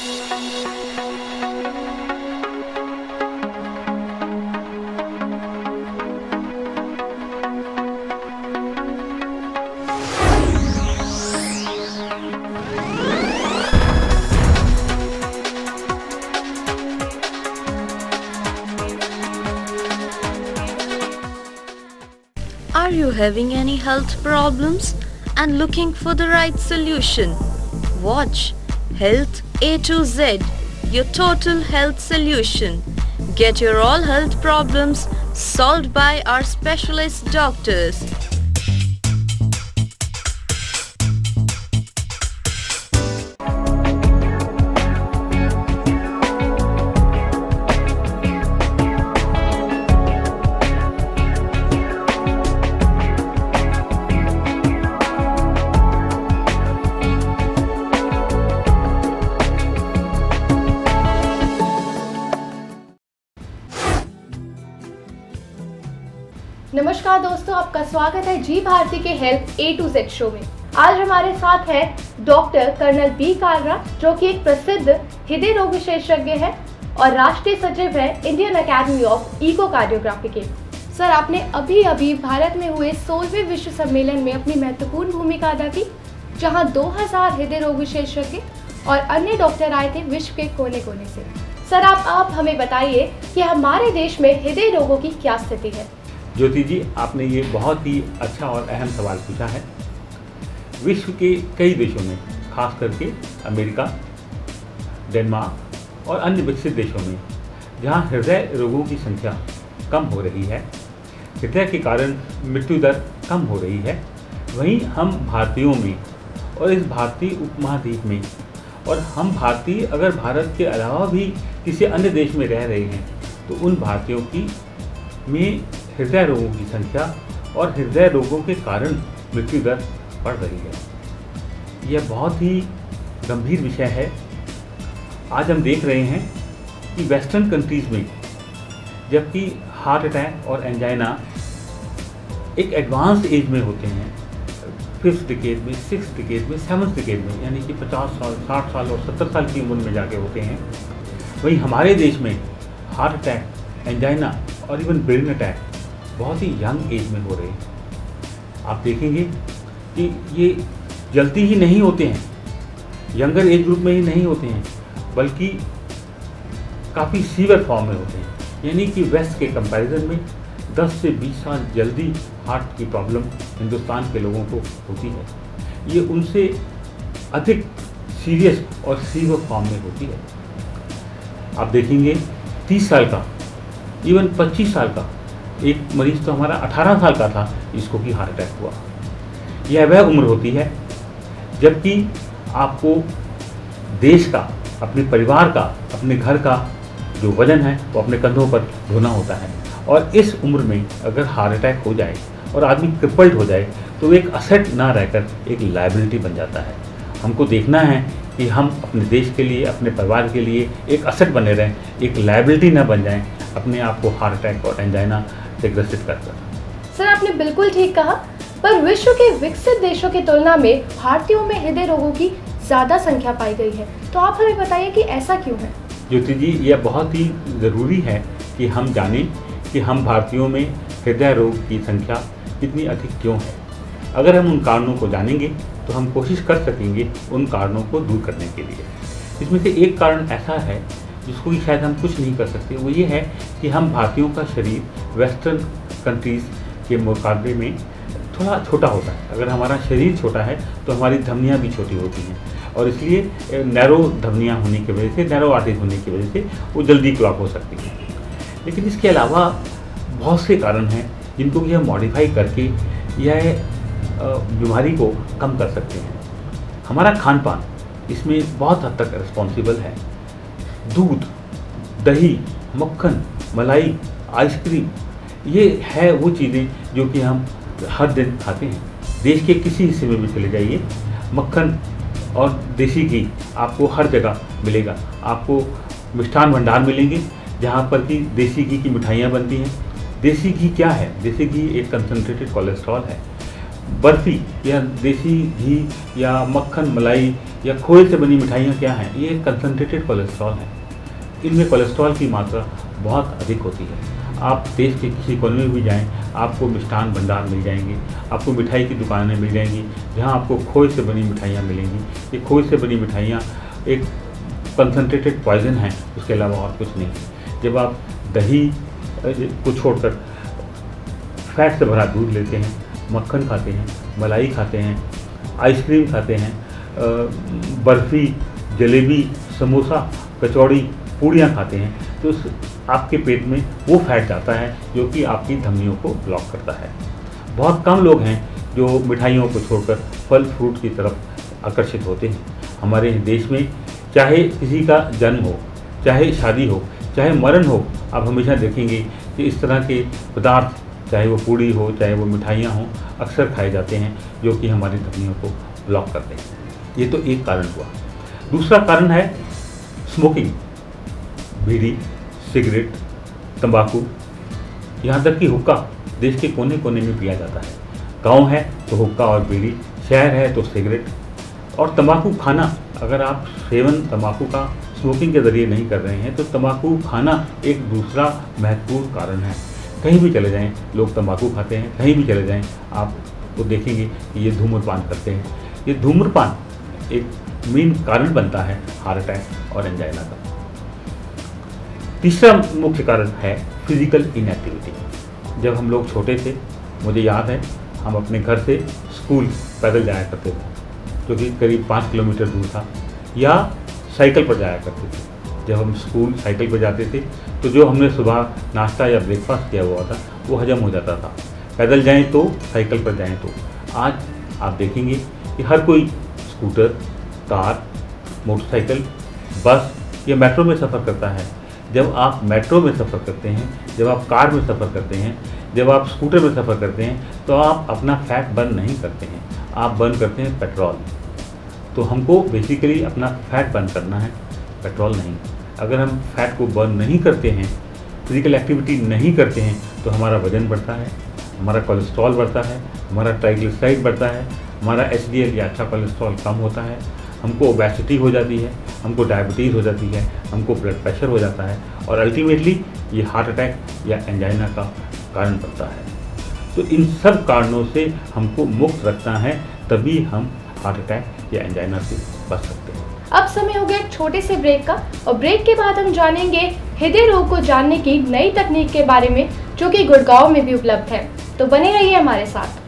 Are you having any health problems and looking for the right solution? Watch Health A to Z, your total health solution. Get your all health problems solved by our specialist doctors. नमस्कार दोस्तों, आपका स्वागत है जी भारती के health A to Z show में। आज हमारे साथ है डॉक्टर कर्नल बी कालरा, जो कि एक प्रसिद्ध हृदय रोग विशेषज्ञ है और राष्ट्रीय सचिव है इंडियन एकेडमी ऑफ इकोकार्डियोग्राफी के। सर, आपने अभी भारत में हुए 16वें विश्व सम्मेलन में अपनी महत्वपूर्ण भूमिका अदा की, जहां 2000 हृदय रोग विशेषज्ञ और अन्य डॉक्टर आए थे विश्व के कोने कोने से। सर, आप हमें बताइए कि हमारे देश में हृदय रोगों की क्या स्थिति है। ज्योति जी, आपने ये बहुत ही अच्छा और अहम सवाल पूछा है। विश्व के कई देशों में, खास करके अमेरिका, डेनमार्क और अन्य विकसित देशों में, जहाँ हृदय रोगों की संख्या कम हो रही है, हृदय के कारण मृत्यु दर कम हो रही है, वहीं हम भारतीयों में और इस भारतीय उपमहाद्वीप में, और हम भारतीय अगर भारत के अलावा भी किसी अन्य देश में रह रहे हैं, तो उन भारतीयों की में हृदय रोगों की संख्या और हृदय रोगों के कारण मृत्यु दर बढ़ रही है। यह बहुत ही गंभीर विषय है। आज हम देख रहे हैं कि वेस्टर्न कंट्रीज़ में, जबकि हार्ट अटैक और एंजाइना एक एडवांस एज में होते हैं, 5th डिकेड में, 6th डिकेड में, 7th डिकेड में, यानी कि 50 साल, 60 साल और 70 साल की उम्र में जाके होते हैं, वहीं हमारे देश में हार्ट अटैक, एंजाइना और इवन ब्रेन अटैक बहुत ही यंग एज में हो रहे हैं। आप देखेंगे कि ये जल्दी ही नहीं होते हैं, यंगर एज ग्रुप में ही नहीं होते हैं, बल्कि काफ़ी सीवियर फॉर्म में होते हैं, यानी कि वेस्ट के कंपैरिजन में 10 से 20 साल जल्दी हार्ट की प्रॉब्लम हिंदुस्तान के लोगों को होती है। ये उनसे अधिक सीरियस और सीवियर फॉर्म में होती है। आप देखेंगे 30 साल का, इवन 25 साल का एक मरीज तो हमारा 18 साल का था, इसको कि हार्ट अटैक हुआ। यह वह उम्र होती है जबकि आपको देश का, अपने परिवार का, अपने घर का जो वजन है वो अपने कंधों पर ढोना होता है, और इस उम्र में अगर हार्ट अटैक हो जाए और आदमी क्रिपल्ड हो जाए तो एक असेट ना रहकर एक लायबिलिटी बन जाता है। हमको देखना है कि हम अपने देश के लिए, अपने परिवार के लिए एक असेट बने रहें, एक लायबिलिटी ना बन जाएं अपने आप को हार्ट अटैक और एंजाइना से ग्रसित करकर। सर, आपने बिल्कुल ठीक कहा, पर विश्व के विकसित देशों की तुलना में भारतीयों में हृदय रोगों की ज़्यादा संख्या पाई गई है, तो आप हमें बताइए कि ऐसा क्यों है। ज्योति जी, यह बहुत ही ज़रूरी है कि हम जानें कि हम भारतीयों में हृदय रोग की संख्या कितनी अधिक क्यों है। अगर हम उन कारणों को जानेंगे तो हम कोशिश कर सकेंगे उन कारणों को दूर करने के लिए। इसमें से एक कारण ऐसा है जिसको कि शायद हम कुछ नहीं कर सकते, वो ये है कि हम भारतीयों का शरीर वेस्टर्न कंट्रीज़ के मुकाबले में थोड़ा छोटा होता है। अगर हमारा शरीर छोटा है तो हमारी धमनियाँ भी छोटी होती हैं, और इसलिए नैरो धमनियाँ होने की वजह से, नैरो आर्टरीज होने की वजह से वो जल्दी क्लॉग हो सकती हैं। लेकिन इसके अलावा बहुत से कारण हैं जिनको कि हम मॉडिफाई करके यह बीमारी को कम कर सकते हैं। हमारा खान पान इसमें बहुत हद तक रिस्पॉन्सिबल है। दूध, दही, मक्खन, मलाई, आइसक्रीम, ये है वो चीज़ें जो कि हम हर दिन खाते हैं। देश के किसी हिस्से में भी चले जाइए, मक्खन और देसी घी आपको हर जगह मिलेगा। आपको मिष्ठान भंडार मिलेंगे जहाँ पर कि देसी घी की मिठाइयाँ बनती हैं। देसी घी क्या है? देसी घी एक कंसनट्रेटेड कोलेस्ट्रॉल है। बर्फ़ी या देसी घी या मक्खन, मलाई या खोए से बनी मिठाइयाँ क्या हैं? ये कंसनट्रेटेड कोलेस्ट्रॉल है। इनमें कोलेस्ट्रॉल की मात्रा बहुत अधिक होती है। आप देश के किसी कोने में भी जाएं, आपको मिष्ठान भंडार मिल जाएंगे, आपको मिठाई की दुकानें मिल जाएंगी जहां आपको खोए से बनी मिठाइयाँ मिलेंगी। ये खोए से बनी मिठाइयाँ एक कंसनट्रेटेड पॉइजन है, उसके अलावा और कुछ नहीं है। जब आप दही को छोड़कर फैट से भरा दूध लेते हैं, मक्खन खाते हैं, मलाई खाते हैं, आइसक्रीम खाते हैं, बर्फ़ी, जलेबी, समोसा, कचौड़ी, पूड़ियाँ खाते हैं, तो आपके पेट में वो फैट जाता है जो कि आपकी धमनियों को ब्लॉक करता है। बहुत कम लोग हैं जो मिठाइयों को छोड़कर फल फ्रूट की तरफ आकर्षित होते हैं। हमारे देश में चाहे किसी का जन्म हो, चाहे शादी हो, चाहे मरण हो, आप हमेशा देखेंगे कि इस तरह के पदार्थ, चाहे वो पूड़ी हो, चाहे वो मिठाइयाँ हों, अक्सर खाए जाते हैं जो कि हमारी धमनियों को ब्लॉक करते हैं। ये तो एक कारण हुआ। दूसरा कारण है स्मोकिंग, बीड़ी, सिगरेट, तंबाकू, यहाँ तक कि हुक्का देश के कोने कोने में पिया जाता है। गांव है तो हुक्का और बीड़ी, शहर है तो सिगरेट और तंबाकू खाना। अगर आप सेवन तंबाकू का स्मोकिंग के ज़रिए नहीं कर रहे हैं तो तंबाकू खाना एक दूसरा महत्वपूर्ण कारण है। कहीं भी चले जाएं लोग तंबाकू खाते हैं, कहीं भी चले जाएं आप वो देखेंगे कि ये धूम्रपान करते हैं। ये धूम्रपान एक मेन कारण बनता है हार्ट अटैक और एंजाइना का। तीसरा मुख्य कारण है फिजिकल इनएक्टिविटी। जब हम लोग छोटे थे, मुझे याद है हम अपने घर से स्कूल पैदल जाया करते थे, जो कि करीब 5 किलोमीटर दूर था, या साइकिल पर जाया करते थे। जब हम स्कूल साइकिल पर जाते थे तो जो हमने सुबह नाश्ता या ब्रेकफास्ट किया हुआ था वो हजम हो जाता था। पैदल जाएं तो, साइकिल पर जाएं तो। आज आप देखेंगे कि हर कोई स्कूटर, कार, मोटरसाइकिल, बस या मेट्रो में सफ़र करता है। जब आप मेट्रो में सफ़र करते हैं, जब आप कार में सफ़र करते हैं, जब आप स्कूटर में सफ़र करते हैं तो आप अपना फैट बर्न नहीं करते हैं, आप बर्न करते हैं पेट्रोल। तो हमको बेसिकली अपना फैट बर्न करना है, पेट्रोल नहीं। अगर हम फैट को बर्न नहीं करते हैं, फिजिकल एक्टिविटी नहीं करते हैं, तो हमारा वज़न बढ़ता है, हमारा कोलेस्ट्रॉल बढ़ता है, हमारा ट्राइग्लिसराइड बढ़ता है, हमारा HDL या अच्छा कोलेस्ट्रॉल कम होता है, हमको ओबेसिटी हो जाती है, हमको डायबिटीज़ हो जाती है, हमको ब्लड प्रेशर हो जाता है और अल्टीमेटली ये हार्ट अटैक या एंजाइना का कारण बनता है। तो इन सब कारणों से हमको मुक्त रखना है, तभी हम हार्ट अटैक या एंजाइना से बच सकते हैं। अब समय हो गया एक छोटे से ब्रेक का, और ब्रेक के बाद हम जानेंगे हृदय रोग को जानने की नई तकनीक के बारे में, जो कि गुड़गांव में भी उपलब्ध है। तो बने रहिए हमारे साथ।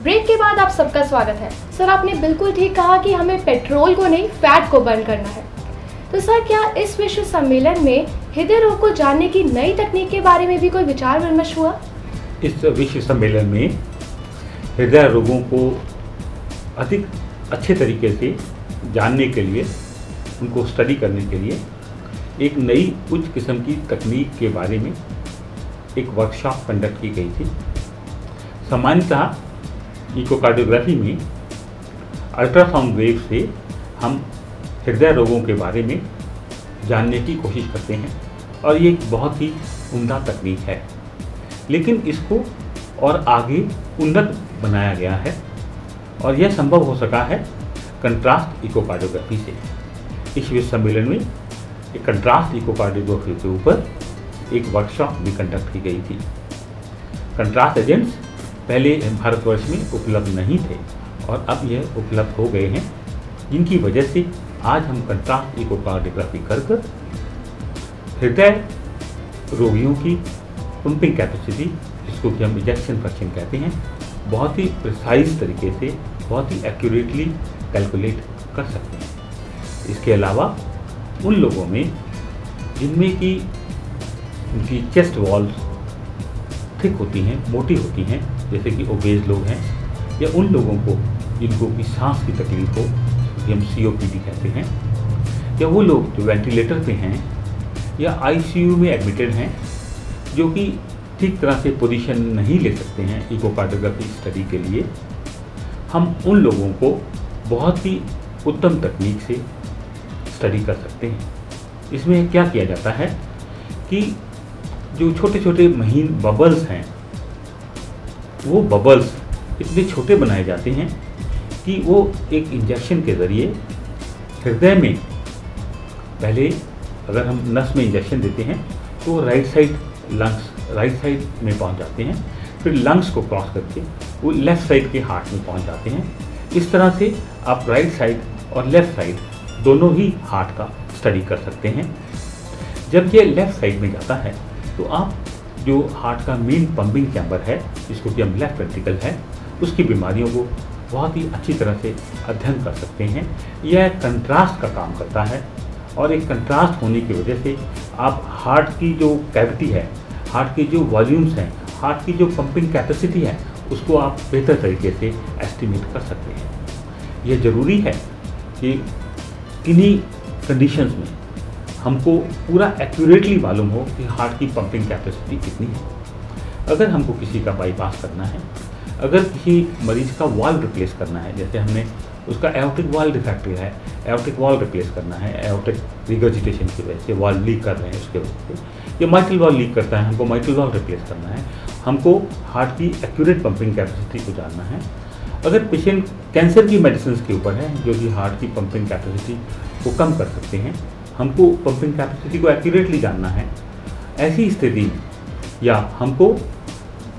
ब्रेक के बाद आप सबका स्वागत है। सर, आपने बिल्कुल ठीक कहा कि हमें पेट्रोल को नहीं, फैट को बर्न करना है। तो सर, क्या इस विश्व सम्मेलन में हृदय रोग को जानने की नई तकनीक के बारे में भी कोई विचार विमर्श हुआ? इस विश्व सम्मेलन में हृदय रोगों को अधिक अच्छे तरीके से जानने के लिए, उनको स्टडी करने के लिए एक नई उच्च किस्म की तकनीक के बारे में एक वर्कशॉप कंडक्ट की गई थी। सामान्यतः इकोकार्डियोग्राफी में अल्ट्रासाउंड वेव से हम हृदय रोगों के बारे में जानने की कोशिश करते हैं और ये एक बहुत ही उम्दा तकनीक है, लेकिन इसको और आगे उन्नत बनाया गया है और यह संभव हो सका है कंट्रास्ट इकोकार्डियोग्राफी से। इस विश्व सम्मेलन में एक कंट्रास्ट इकोकार्डियोग्राफी के ऊपर एक वर्कशॉप भी कंडक्ट की गई थी। कंट्रास्ट एजेंट्स पहले भारतवर्ष में उपलब्ध नहीं थे और अब यह उपलब्ध हो गए हैं, जिनकी वजह से आज हम कंट्रास्ट इकोकार्डियोग्राफी कर हृदय रोगियों की पंपिंग कैपेसिटी, जिसको कि हम इजेक्शन फ्रैक्शन कहते हैं, बहुत ही प्रिसाइज तरीके से, बहुत ही एक्यूरेटली कैलकुलेट कर सकते हैं। इसके अलावा उन लोगों में जिनमें कि उनकी चेस्ट वॉल्स थिक होती हैं, मोटी होती हैं, जैसे कि ओबेज लोग हैं, या उन लोगों को जिनको कि सांस की तकलीफ हो, कि हम COPD कहते हैं, या वो लोग जो वेंटिलेटर पे हैं या ICU में एडमिटेड हैं, जो कि ठीक तरह से पोजीशन नहीं ले सकते हैं इकोकार्डियोग्राफी स्टडी के लिए, हम उन लोगों को बहुत ही उत्तम तकनीक से स्टडी कर सकते हैं। इसमें क्या किया जाता है कि जो छोटे छोटे महीन बबल्स हैं वो बबल्स इतने छोटे बनाए जाते हैं कि वो एक इंजेक्शन के ज़रिए हृदय में, पहले अगर हम नस में इंजेक्शन देते हैं तो right side lungs, right side में पहुंच जाते हैं, फिर लंग्स को क्रॉस करके वो लेफ़्ट साइड के हार्ट में पहुंच जाते हैं। इस तरह से आप राइट साइड और लेफ़्ट साइड दोनों ही हार्ट का स्टडी कर सकते हैं। जब ये लेफ़्ट साइड में जाता है तो आप जो हार्ट का मेन पंपिंग चैम्बर है, जिसको कि हम लेफ़्ट वेंट्रिकल है, उसकी बीमारियों को बहुत ही अच्छी तरह से अध्ययन कर सकते हैं। यह कंट्रास्ट का काम करता है और एक कंट्रास्ट होने की वजह से आप हार्ट की जो कैविटी है, हार्ट के जो वॉल्यूम्स हैं, हार्ट की जो पंपिंग कैपेसिटी है, उसको आप बेहतर तरीके से एस्टिमेट कर सकते हैं। यह ज़रूरी है कि किन्हीं कंडीशंस में हमको पूरा एक्यूरेटली मालूम हो कि हार्ट की पंपिंग कैपेसिटी कितनी है। अगर हमको किसी का बाईपास करना है, अगर किसी मरीज का वाल्व रिप्लेस करना है, जैसे हमने उसका एओर्टिक वाल्व डिफेक्टिव है, एओर्टिक वाल्व रिप्लेस करना है, एओर्टिक रिगर्जिटेशन की वजह से वाल्व लीक कर रहे हैं उसके वजह से, या माइट्रल वाल्व लीक करता है, हमको माइट्रल वाल्व रिप्लेस करना है, हमको हार्ट की एक्यूरेट पंपिंग कैपेसिटी को जानना है। अगर पेशेंट कैंसर की मेडिसिन के ऊपर है जो कि हार्ट की पंपिंग कैपेसिटी को कम कर सकते हैं, हमको पंपिंग कैपेसिटी को एक्यूरेटली जानना है। ऐसी स्थिति में या हमको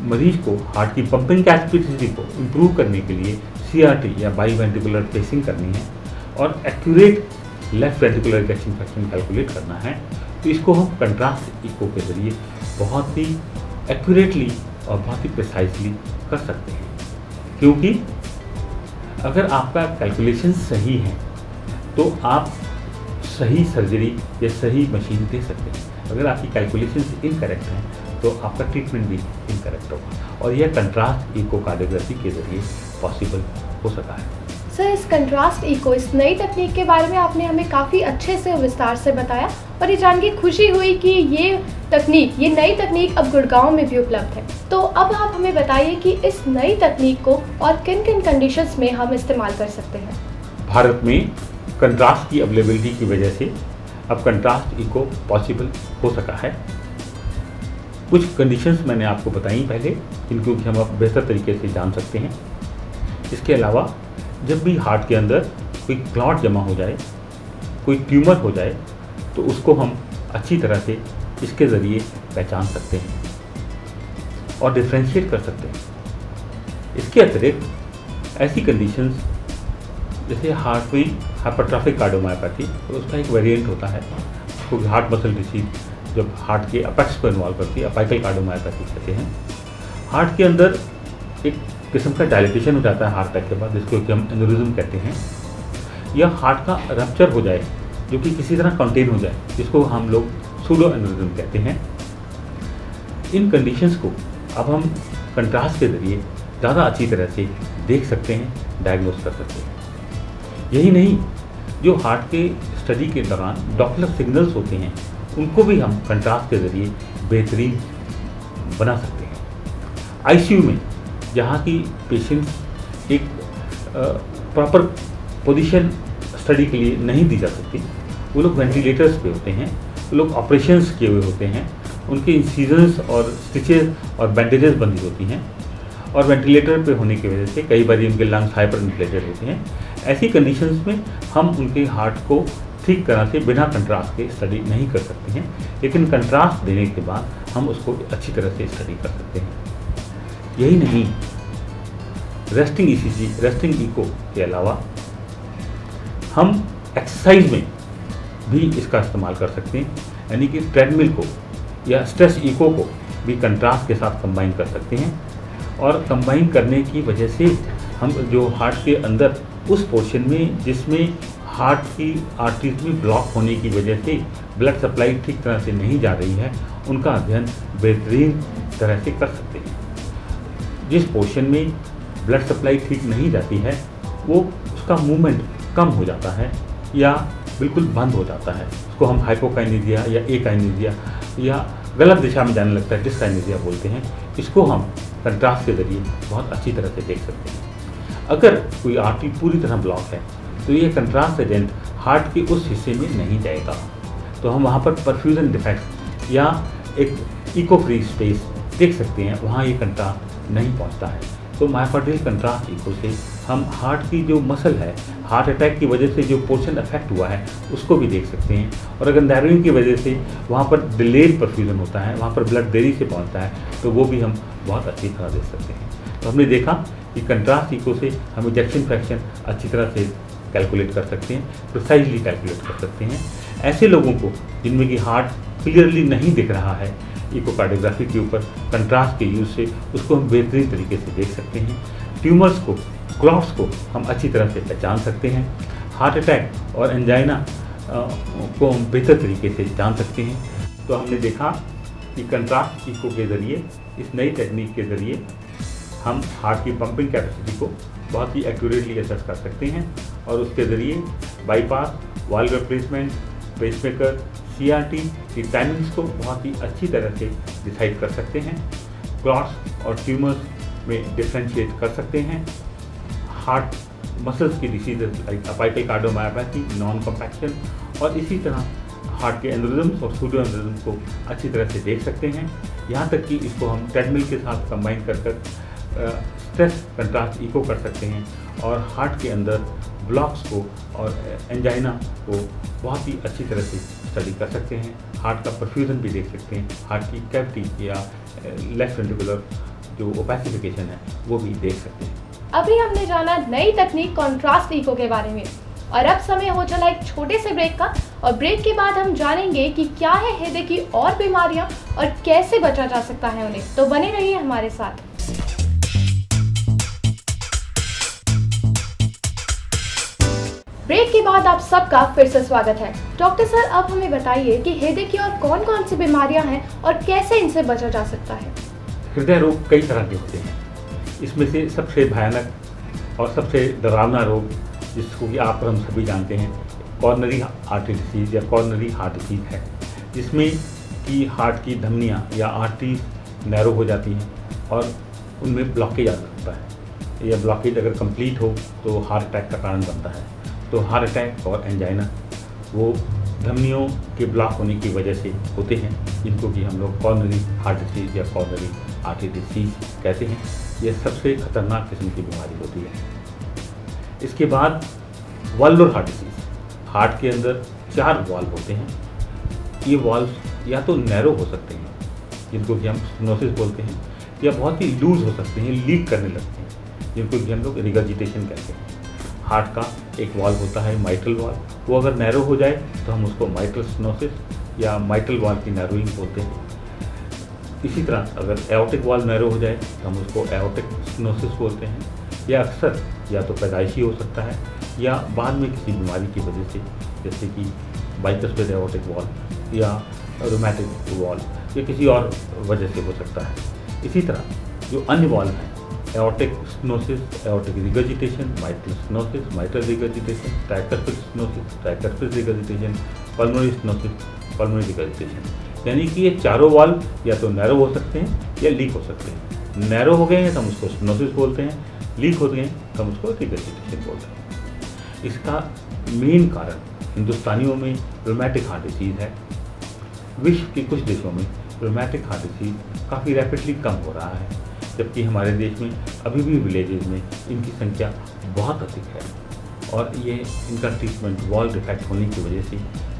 मरीज को हार्ट की पंपिंग कैपेसिटी को इम्प्रूव करने के लिए CRT या बाई वेंट्रिकुलर पेसिंग करनी है और accurate left ventricular ejection fraction calculate करना है, तो इसको हम कंट्रास्ट इको के ज़रिए बहुत ही एक्यूरेटली और बहुत ही प्रिसाइजली कर सकते हैं। क्योंकि अगर आपका कैलकुलेशन सही है तो आप सही सर्जरी या सही मशीन दे सकते हैं। अगर आपकी कैलकुलेशंस इनकरेक्ट हैं तो आपका ट्रीटमेंट भी इनकरेक्ट होगा, और यह कंट्रास्ट इकोकार्डियोग्राफी के ज़रिए पॉसिबल हो सका है। सर, इस कंट्रास्ट इको, इस नई तकनीक के बारे में आपने हमें काफ़ी अच्छे से विस्तार से बताया और ये जान के खुशी हुई कि ये नई तकनीक अब गुड़गांव में भी उपलब्ध है। तो अब आप हमें बताइए कि इस नई तकनीक को और किन किन कंडीशंस में हम इस्तेमाल कर सकते हैं। भारत में कंट्रास्ट की अवेलेबिलिटी की वजह से अब कंट्रास्ट इको पॉसिबल हो सका है। कुछ कंडीशंस मैंने आपको बताई पहले, जिनको कि हम अब बेहतर तरीके से जान सकते हैं। इसके अलावा जब भी हार्ट के अंदर कोई क्लॉट जमा हो जाए, कोई ट्यूमर हो जाए, तो उसको हम अच्छी तरह से इसके ज़रिए पहचान सकते हैं और डिफ्रेंशिएट कर सकते हैं। इसके अतिरिक्त ऐसी कंडीशंस जैसे हार्ट में हाइपरट्रॉफिक कार्डियोमायोपैथी, तो उसका एक वेरिएंट होता है, क्योंकि हार्ट मसल डिसीज जब हार्ट के अपेक्स को इन्वॉल्व करती है, अपाइकल कार्डियोमायोपैथी कहते हैं। हार्ट के अंदर एक किस्म का डायलिटेशन हो जाता है हार्ट अटैक के बाद, जिसको कि हम एन्यूरिज्म कहते हैं, या हार्ट का रप्चर हो जाए जो कि किसी तरह कंटेन हो जाए, जिसको हम लोग सूडो एन्यूरिज्म कहते हैं। इन कंडीशंस को अब हम कंट्रास्ट के ज़रिए ज़्यादा अच्छी तरह से देख सकते हैं, डायग्नोस कर सकते हैं। यही नहीं, जो हार्ट के स्टडी के दौरान डॉप्लर सिग्नल्स होते हैं, उनको भी हम कंट्रास्ट के ज़रिए बेहतरीन बना सकते हैं। ICU में जहाँ की पेशेंट्स एक प्रॉपर पोजीशन स्टडी के लिए नहीं दी जा सकती, वो लोग वेंटिलेटर्स पे होते हैं, वो लोग ऑपरेशंस किए हुए होते हैं, उनके इंसीजन्स और स्टिचेस और बैंडेजेस बंदी होती हैं, और वेंटिलेटर पे होने की वजह से कई बार उनके लंग्स हाइपर इन्फ्लेटेड होते हैं। ऐसी कंडीशंस में हम उनके हार्ट को ठीक तरह से बिना कंट्रास्ट के स्टडी नहीं कर सकते हैं, लेकिन कंट्रास्ट देने के बाद हम उसको अच्छी तरह से स्टडी कर सकते हैं। यही नहीं, रेस्टिंग ECG, रेस्टिंग इको के अलावा हम एक्सरसाइज में भी इसका इस्तेमाल कर सकते हैं, यानी कि ट्रेडमिल को या स्ट्रेस इको को भी कंट्रास्ट के साथ कंबाइन कर सकते हैं, और कंबाइन करने की वजह से हम जो हार्ट के अंदर उस पोर्शन में जिसमें हार्ट की आर्टरीज में ब्लॉक होने की वजह से ब्लड सप्लाई ठीक तरह से नहीं जा रही है, उनका अध्ययन बेहतरीन तरह से कर सकते हैं। जिस पोर्शन में ब्लड सप्लाई ठीक नहीं जाती है, वो उसका मूवमेंट कम हो जाता है या बिल्कुल बंद हो जाता है, उसको हम हाइपोकाइनेसिया या एकाइनेसिया या गलत दिशा में जाने लगता है, डिस्काइनेसिया बोलते हैं। इसको हम कंट्रास्ट के ज़रिए बहुत अच्छी तरह से देख सकते हैं। अगर कोई आर्टरी पूरी तरह ब्लॉक है तो ये कंट्रास्ट एजेंट हार्ट के उस हिस्से में नहीं जाएगा, तो हम वहाँ पर परफ्यूजन डिफेक्ट या एक इको फ्री स्पेस देख सकते हैं, वहाँ ये कंट्रास्ट नहीं पहुंचता है। तो मायोकार्डियल कंट्रास्ट इको से हम हार्ट की जो मसल है, हार्ट अटैक की वजह से जो पोर्शन अफेक्ट हुआ है उसको भी देख सकते हैं। और अगर नैरोइंग की वजह से वहाँ पर डिलेड परफ्यूजन होता है, वहाँ पर ब्लड देरी से पहुँचता है, तो वो भी हम बहुत अच्छी तरह देख सकते हैं। तो हमने देखा कि कंट्रास्ट इको से हम इजेक्शन फ्रैक्शन अच्छी तरह से कैलकुलेट कर सकते हैं, प्रिसाइजली कैलकुलेट कर सकते हैं। ऐसे लोगों को जिनमें कि हार्ट क्लियरली नहीं दिख रहा है, इकोकार्डियोग्राफी के ऊपर कंट्रास्ट के यूज़ से उसको हम बेहतरीन तरीके से देख सकते हैं। ट्यूमर्स को, क्लॉट्स को हम अच्छी तरह से पहचान सकते हैं। हार्ट अटैक और एंजाइना को हम बेहतर तरीके से जान सकते हैं। तो हमने देखा कि कंट्रास्ट इको के ज़रिए, इस नई टेक्निक के ज़रिए हम हार्ट की पंपिंग कैपेसिटी को बहुत ही एक्यूरेटली असेस कर सकते हैं और उसके ज़रिए bypass, valve replacement, pacemaker, CRT की टाइमिंग्स को बहुत ही अच्छी तरह से डिसाइड कर सकते हैं। क्लॉट्स और ट्यूमर्स में डिफ्रेंशिएट कर सकते हैं। हार्ट मसल्स की diseases like apical cardiomyopathy, non compaction और इसी तरह हार्ट के एंडोरिज्म्स और सूडो एंडोरिज्म्स को अच्छी तरह से देख सकते हैं। यहाँ तक कि इसको हम ट्रेडमिल के साथ कंबाइन कर स्ट्रेस कंट्रास्ट इको कर सकते हैं और हार्ट के अंदर ब्लॉक्स को और एंजाइना को बहुत ही अच्छी तरह से स्टडी कर सकते हैं। हार्ट का परफ्यूजन भी देख सकते हैं, हार्ट की कैविटी या लेफ्ट वेंट्रिकुलर जो ओपेसिफिकेशन है वो भी देख सकते हैं। अभी हमने जाना नई तकनीक कॉन्ट्रास्ट इको के बारे में और अब समय हो चला एक छोटे से ब्रेक का। और ब्रेक के बाद हम जानेंगे कि क्या है हृदय की और बीमारियां और कैसे बचा जा सकता है उन्हें। तो बने रहिए हमारे साथ। ब्रेक के बाद आप सबका फिर से स्वागत है। डॉक्टर सर, अब हमें बताइए कि हृदय की और कौन कौन सी बीमारियां हैं और कैसे इनसे बचा जा सकता है। हृदय रोग कई तरह के होते हैं। इसमें से सबसे भयानक और सबसे डरावना रोग जिसको कि आप और हम सभी जानते हैं, कॉर्नरी आर्टरी डिसीज या कॉर्नरी हार्ट डिसीज है, जिसमें कि हार्ट की धमनियाँ या आर्टरीज नैरो हो जाती हैं और उनमें ब्लॉकेज आ सकता है। यह ब्लॉकेज अगर कंप्लीट हो तो हार्ट अटैक का कारण बनता है। तो हार्ट अटैक और एंजाइना वो धमनियों के ब्लॉक होने की वजह से होते हैं, जिनको कि हम लोग कॉर्नरी हार्ट डिसीज या कॉर्नरी आर्टरी डिसीज कहते हैं। यह सबसे खतरनाक किस्म की बीमारी होती है। इसके बाद वाल्वुलर हार्ट डिसीज, हार्ट के अंदर 4 वाल्व होते हैं। ये वाल्व या तो नैरो हो सकते हैं, जिनको कि हम स्टेनोसिस बोलते हैं, या बहुत ही लूज हो सकते हैं, लीक करने लगते हैं, जिनको कि हम लोग रिगर्जिटेशन कहते हैं। हार्ट का एक वाल्व होता है माइट्रल वाल्व, वो अगर नैरो हो जाए तो हम उसको माइट्रल स्टेनोसिस या माइट्रल वाल्व की नैरोइंग बोलते हैं। इसी तरह अगर एओर्टिक वाल्व नैरो हो जाए तो हम उसको एओर्टिक स्टेनोसिस बोलते हैं। यह अक्सर या तो पैदाइशी हो सकता है या बाद में किसी बीमारी की वजह से, जैसे कि बाइकस्पेड एओर्टिक वाल्व या रोमैटिक वाल्व या किसी और वजह से हो सकता है। इसी तरह जो अन्य वाल्व हैं, aortic stenosis, aortic regurgitation, mitral stenosis, mitral regurgitation, tricuspid stenosis, tricuspid regurgitation, pulmonary stenosis, pulmonary regurgitation, यानी कि ये चारों वाल्व या तो नैरो हो सकते हैं या लीक हो सकते हैं। नैरो हो गए हैं तो हम उसको स्टेनोसिस बोलते हैं, लीक हो गए हैं तो हम उसको रिगर्जिटेशन बोलते हैं। इसका मेन कारण हिंदुस्तानियों में रोमैटिक हार्ट डिसीज है। विश्व के कुछ देशों में रोमैटिक हार्ट डिसीज काफ़ी रैपिडली कम हो रहा है, जबकि हमारे देश में अभी भी विलेजेस में इनकी संख्या बहुत अधिक है। और ये इनका ट्रीटमेंट वॉल्व डिफेक्ट होने की वजह से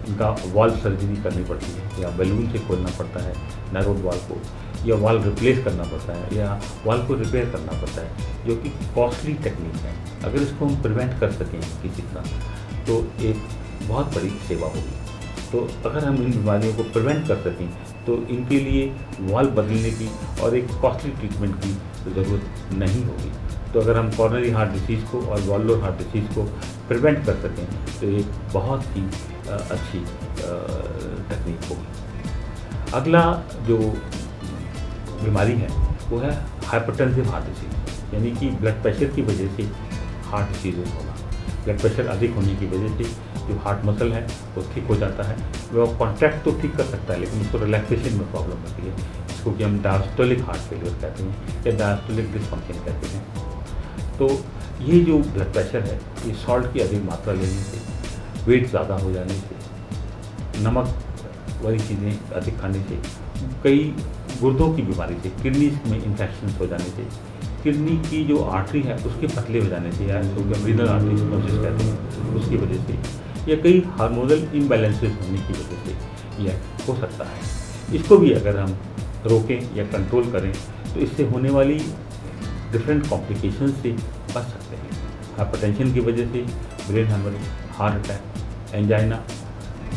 इनका वॉल्व सर्जरी करनी पड़ती है, या बैलून से खोलना पड़ता है नैरोड वॉल्व को, या वॉल्व रिप्लेस करना पड़ता है, या वॉल्व को रिपेयर करना पड़ता है, जो कि कॉस्टली टेक्निक है। अगर इसको हम प्रिवेंट कर सकें किसी तरह तो एक बहुत बड़ी सेवा होगी। तो अगर हम इन बीमारियों को प्रिवेंट कर सकें तो इनके लिए वॉल्व बदलने की और एक कॉस्टली ट्रीटमेंट की ज़रूरत नहीं होगी। तो अगर हम कॉर्नरी हार्ट डिसीज़ को और वाल्वुलर हार्ट डिसीज़ को प्रिवेंट कर सकें तो एक बहुत ही अच्छी टेक्निक होगी। अगला जो बीमारी है वो है हाइपरटेंसिव हार्ट डिसीज़, यानी कि ब्लड प्रेशर की वजह से हार्ट डिसीज़ होना। ब्लड प्रेशर अधिक होने की वजह से जो हार्ट मसल है वो ठीक हो जाता है। वो कॉन्ट्रैक्ट तो ठीक कर सकता है लेकिन उसको रिलैक्सेशन में प्रॉब्लम होती है, जिसको कि हम डायस्टोलिक हार्ट फेलियर कहते हैं या डायस्टोलिक डिसफंक्शन कहते हैं। तो ये जो ब्लड प्रेशर है ये सॉल्ट की अधिक मात्रा लेने से, वेट ज़्यादा हो जाने से, नमक वाली चीज़ें अधिक खाने से, कई गुर्दों की बीमारी से, किडनी में इन्फेक्शन हो जाने से, किडनी की जो आर्टरी है उसके पतले हो जाने से, या जो रीनल आर्टरी स्टेनोसिस कहते हैं उसकी वजह से, या कई हार्मोनल इम्बैलेंसेस होने की वजह से यह हो सकता है। इसको भी अगर हम रोकें या कंट्रोल करें तो इससे होने वाली डिफरेंट कॉम्प्लिकेशन से बच सकते हैं। हाइपरटेंशन की वजह से brain haemorrhage, heart attack, angina,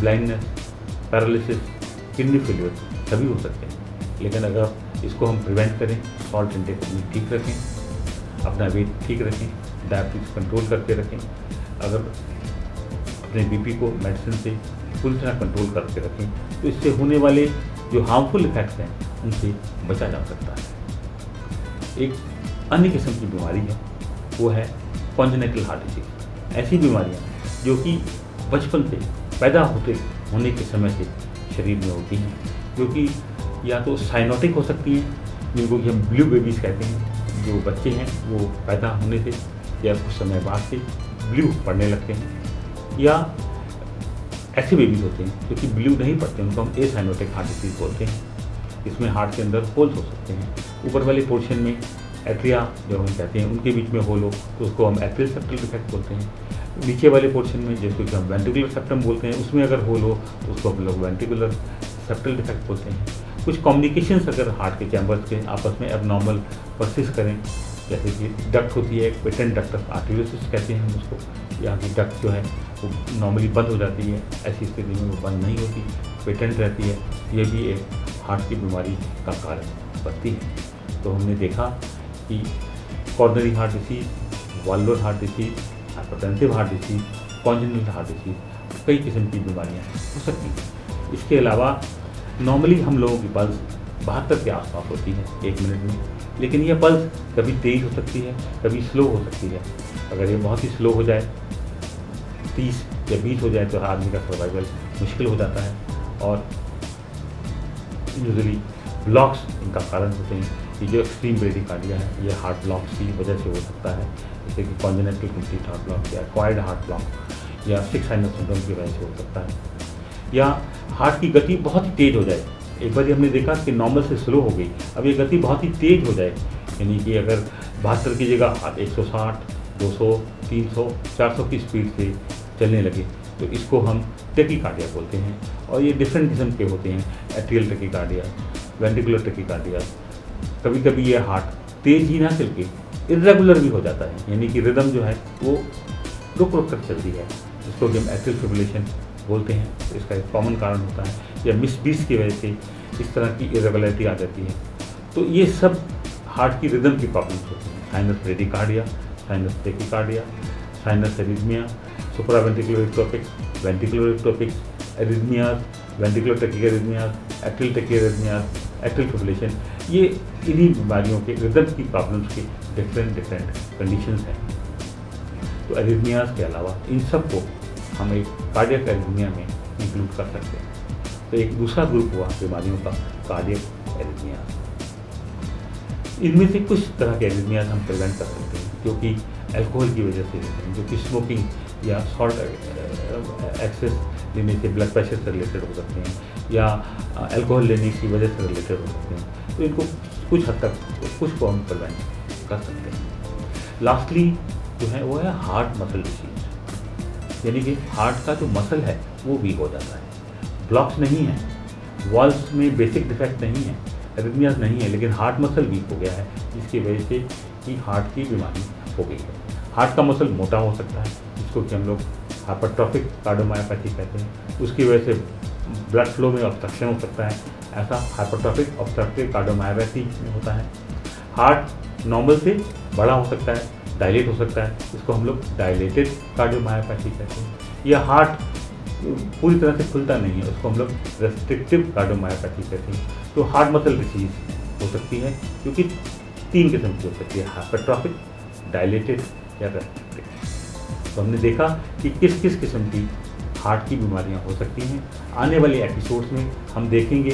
blindness, paralysis, kidney failure सभी हो सकते हैं। लेकिन अगर इसको हम प्रिवेंट करें, सॉल्ट इंटेक अपनी ठीक रखें, अपना वेट ठीक रखें, डायबिटीज कंट्रोल करके रखें, अगर अपने बीपी को मेडिसिन से पूरी तरह कंट्रोल करके रखें तो इससे होने वाले जो हार्मफुल इफेक्ट्स हैं उनसे बचा जा सकता है। एक अन्य किस्म की बीमारी है वो है कॉन्जेनिटल हार्ट डिसीज। ऐसी बीमारियां जो कि बचपन से पैदा होने के समय से शरीर में होती हैं, जो कि या तो साइनोटिक हो सकती हैं, जिनको कि हम ब्लू बेबीज़ कहते हैं, जो बच्चे हैं वो पैदा होने से या कुछ समय बाद से ब्लू पड़ने लगते हैं, या ऐसे बेबीज़ होते हैं जो कि ब्लू नहीं पड़ते, उनको हम एसाइनोटिक हार्ट डिसीज बोलते हैं। इसमें हार्ट के अंदर होल्स हो सकते हैं, ऊपर वाले पोर्शन में एट्रिया जो हम कहते हैं उनके बीच में होल हो तो उसको हम एट्रियल सेप्टल डिफेक्ट बोलते हैं। नीचे वाले पोर्शन में जिसको कि हम वेंट्रिकुलर सेप्टम बोलते हैं, उसमें अगर होल हो तो उसको हम लोग वेंट्रिकुलर सेप्टल डिफेक्ट बोलते हैं। कुछ कॉम्युनिकेशंस अगर हार्ट के चैम्बर्स के आपस में एबनॉर्मल परसिस्ट करें, जैसे कि डक्ट होती है, पेटेंट डक्ट ऑफ आर्टेरियोसिस कहते हैं हम उसको, यहाँ की डक्ट जो है वो नॉर्मली बंद हो जाती है, ऐसी स्थिति में वो बंद नहीं होती, पेटेंट रहती है, ये भी एक हार्ट की बीमारी का कारण बनती है। तो हमने देखा कि coronary heart disease, valvular heart disease, hypertensive heart disease, congenital heart disease, कई किस्म की बीमारियां हो सकती हैं। इसके अलावा नॉर्मली हम लोगों की पल्स 72 के आसपास होती है 1 मिनट में, लेकिन यह पल्स कभी तेज़ हो सकती है, कभी स्लो हो सकती है। अगर ये बहुत ही स्लो हो जाए, 30 या 20 हो जाए तो आदमी का सर्वाइवल मुश्किल हो जाता है। और यूजुअली ब्लॉक्स इनका कारण होते हैं कि जो एक्सट्रीम ब्रेडिकार्डिया है ये हार्ट ब्लॉक्स की वजह से हो सकता है, जैसे कि कॉन्जेनिटल कंप्लीट हार्ट ब्लॉक या एक्वायर्ड हार्ट ब्लॉक या सिक्स साइनस सिंड्रोम की वजह से हो सकता है, या हार्ट की गति बहुत ही तेज़ हो जाए। एक बार हमने देखा कि नॉर्मल से स्लो हो गई, अब ये गति बहुत ही तेज़ हो जाए, यानी कि अगर 72 की जगह 160, 200, 300, 400 की स्पीड से चलने लगे तो इसको हम टेकीकार्डिया बोलते हैं। और ये डिफरेंट किस्म के होते हैं, एट्रियल टेकीकार्डिया, वेंट्रिकुलर टेकीकार्डिया। कभी कभी ये हार्ट तेज़ ही ना चल के इर्रेगुलर भी हो जाता है, यानी कि रिदम जो है वो रुक रुक कर चलती है, जिसको कि हम एट्रियल फिब्रिलेशन बोलते हैं। तो इसका एक कॉमन कारण होता है, या मिसबीट्स की वजह से इस तरह की इरेगुलरिटी आ जाती है। तो ये सब हार्ट की रिदम की प्रॉब्लम्स होती हैं। Sinus bradycardia, sinus tachycardia, sinus arrhythmia, supraventricular ectopics, ventricular ectopics, arrhythmias, ventricular tachycardias, atrial tachycardias, atrial fibrillation, ये इन्हीं बीमारियों के रिदम की प्रॉब्लम्स के डिफरेंट कंडीशंस हैं। तो एरिथमियाज के अलावा इन सब को हम एक कार्डियक एरिथमिया में इंक्लूड कर सकते हैं। तो एक दूसरा ग्रुप हुआ बीमारियों का कार्डियक एरिथमियाज। इनमें से कुछ तरह के एरिथमियाज हम प्रिवेंट कर सकते हैं, जो कि अल्कोहल की वजह से होते हैं, जो कि स्मोकिंग या सॉल्ट एक्सेस लेने से ब्लड प्रेशर से रिलेटेड हो सकते हैं, या अल्कोहल लेने की वजह से रिलेटेड हो सकते हैं। तो इनको कुछ हद तक कुछ को हम प्रिवेंट कर सकते हैं। लास्टली जो है वो है हार्ट मसल डिसीज, यानी कि हार्ट का जो मसल है वो वीक हो जाता है। ब्लॉक्स नहीं है, वॉल्स में बेसिक डिफेक्ट नहीं है, एरिथमियाज नहीं है, लेकिन हार्ट मसल वीक हो गया है, जिसकी वजह से कि हार्ट की बीमारी हो गई है। हार्ट का मसल मोटा हो सकता है, जिसको कि हम लोग हाइपरट्रॉफिक कार्डियोमायोपैथी कहते हैं। उसकी वजह से ब्लड फ्लो में ऑब्स्ट्रक्शन हो सकता है, ऐसा हाइपरट्रॉफिक ऑब्स्ट्रक्टिव कार्डियोमायोपैथी में होता है। हार्ट नॉर्मल से बड़ा हो सकता है, डायलेट हो सकता है, इसको हम लोग डायलेटेड कार्डियोमायोपैथी कहते हैं। या हार्ट पूरी तरह से खुलता नहीं है, उसको हम लोग रेस्ट्रिक्टिव कार्डियोमायोपैथी कहते हैं। तो हार्ट मसल डिसीज हो सकती है, क्योंकि 3 किस्म की हो सकती है, हाइपरट्रॉफिक, डायलेटेड या रेस्ट्रिक्टिव। तो हमने देखा कि किस किस किस्म की हार्ट की बीमारियां हो सकती हैं। आने वाले एपिसोड्स में हम देखेंगे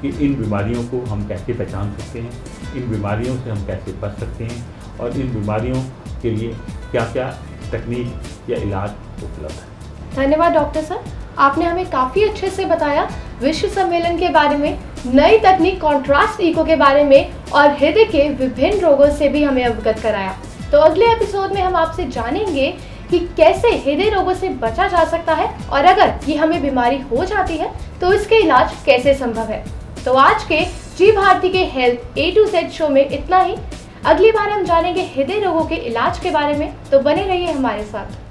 कि इन बीमारियों को हम कैसे पहचान सकते हैं, इन बीमारियों से हम कैसे बच सकते हैं, और इन बीमारियों के लिए क्या क्या तकनीक या इलाज उपलब्ध है। धन्यवाद डॉक्टर सर, आपने हमें काफ़ी अच्छे से बताया विश्व सम्मेलन के बारे में नई तकनीक कॉन्ट्रास्ट इको के बारे में और हृदय के विभिन्न रोगों से भी हमें अवगत कराया। तो अगले एपिसोड में हम आपसे जानेंगे कि कैसे हृदय रोगों से बचा जा सकता है और अगर ये हमें बीमारी हो जाती है तो इसके इलाज कैसे संभव है। तो आज के जी भारती के health A to Z show में इतना ही। अगली बार हम जानेंगे हृदय रोगों के इलाज के बारे में, तो बने रहिए हमारे साथ।